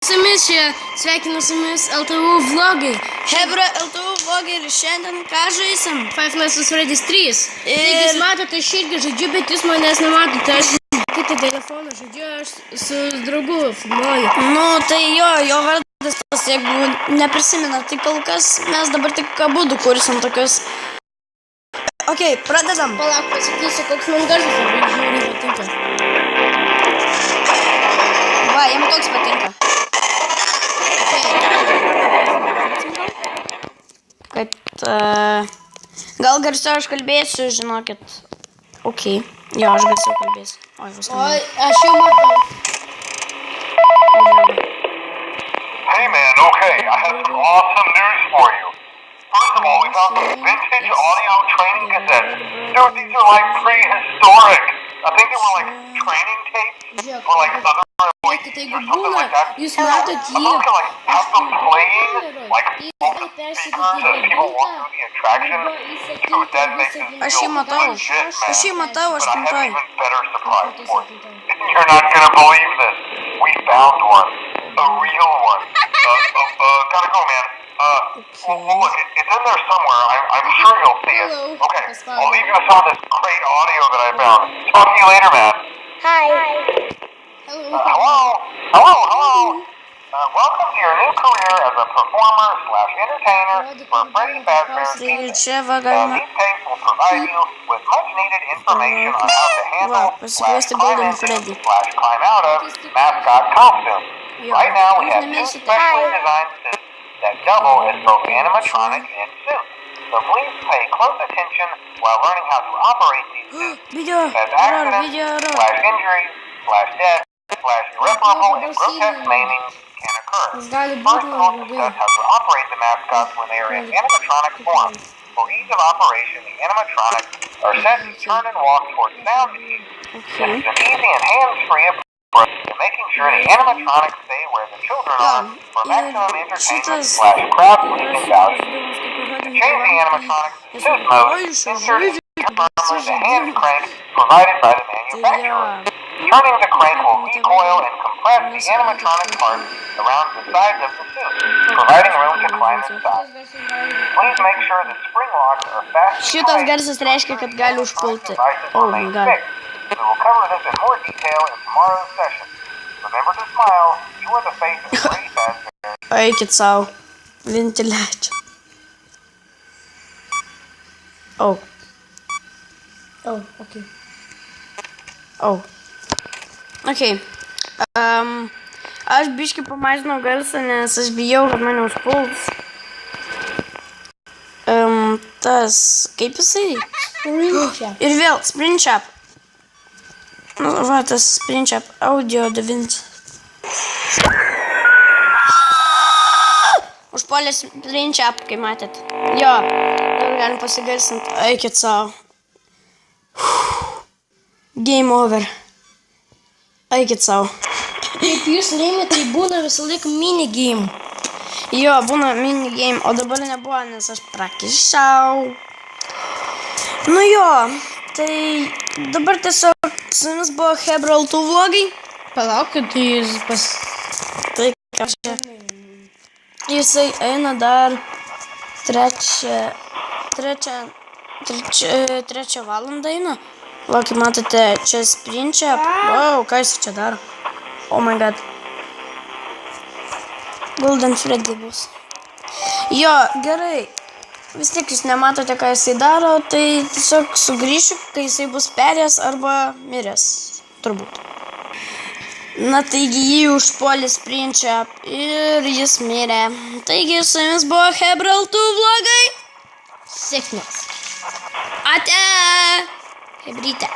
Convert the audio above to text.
Su jumis čia sveikinu su jumis LTU vlogai. Hebra LTU vlogai ir šiandien ką žaisim? Five Nights at Freddy's 3. Taigi jūs matote, aš irgi žaidžiu, bet jūs manęs nematote. Aš kitą telefoną žaidžiu, aš su draugu filmuoju. Nu, tai jo vardas tas, jeigu neprisimena, tai kol kas mes dabar tik abudu kursim tokius. Ok, pradedam. Palauk, pasakysiu, koks man garsas labai žiūri patinka. Va, jam toks patinka. Kad, gal garsiau aš kalbėsiu, žinokit. Ok, jo, aš garsiau kalbėsiu. Oi, aš jau matau. Hey man, okay, I have some awesome news for you. First of all, we found some vintage audio training cassettes. Dude, these are like prehistoric. I think they were like training tapes or like other Tai jeigu būna, jūs matot jį. I thought we could like have them playing like over the speakers as people walk through the attraction. Dude, that makes it Aš jį feel matau. legit, man. Aš jį matau, But I have aštuntoji. even better surprise for you. You're not gonna believe this. We found one. A real one. Gotta go, man. Well, look, it's in there somewhere. I'm sure you'll see it. Hello. Okay, I'll leave you with some of this great audio that I found. Talk to you later, man. Hi. Hello. Welcome to your new career as a performer/entertainer for Freddy Fazbear's Tai Pizza. čia va galima. These tapes will provide you with much-needed information on how to handle pasikviesti Golden Freddy. /climb out of mascot costume. Jo, Right now, we jūs have two nemiršite. specially designed suits that double as both animatronic and suit. So please pay close attention while learning how to operate these suits. Video, As error, accidents, video, error. /injuries, /death, /irreparable and grotesque maiming can occur. Gali First, būti we'll blogai. discuss how to operate the mascots when they are in animatronic form. For ease of operation, the animatronics are set to turn and walk towards sound cues. Okay. This is an easy and hands-free approach to making sure the animatronics stay where the children are for maximum entertainment /crowd-pleasing value. To change the animatronics to suit mode, insert the hand crank provided by the manufacturer. Turning the crank will recoil and compress the animatronic parts around the sides of the suit, providing room to climb inside. Please make sure the spring locks are fast. Šitas garsas reiškia, kad gali užpulti. Oh my god. We will cover this in more detail in tomorrow's session. Remember to smile. You are the face of Freddy Fazbear. Eikit savo. Ventiliacija. Oh. Oh, okay. Oh. Ok. Aš biškai pamažinau garsą, nes aš bijau, kad mane užpuls. Tas, kaip jisai? Ir vėl, Springtrap. Nu, va, tas Springtrap audio 9. Užpuolė Springtrap, kaip matėt. Jo, dabar galim pasigarsinti. Eikit savo. Game over. Eikit savo. Kaip jūs laimė, tai būna visą laiką minigame. Jo, būna minigame, o dabar nebuvo, nes aš prakišau. Nu jo, tai dabar tiesiog su jumis buvo Hebra LTU vlogai. Palauk, tai jūs Tai ką čia. Jisai eina dar trečią valandą eina. Va, kaip matote, čia Springtrap. Wow, ką jis čia daro? Oh my god. Golden Freddy bus. Jo, gerai. Vis tiek jūs nematote, ką jisai daro, tai tiesiog sugrįšiu, kai jisai bus perėjęs arba miręs. Turbūt. Na, taigi jį užpuolė Springtrap ir jis mirė. Taigi su jumis buvo Hebra LTU vlogai. sėkmės. Ate! Hebrytė.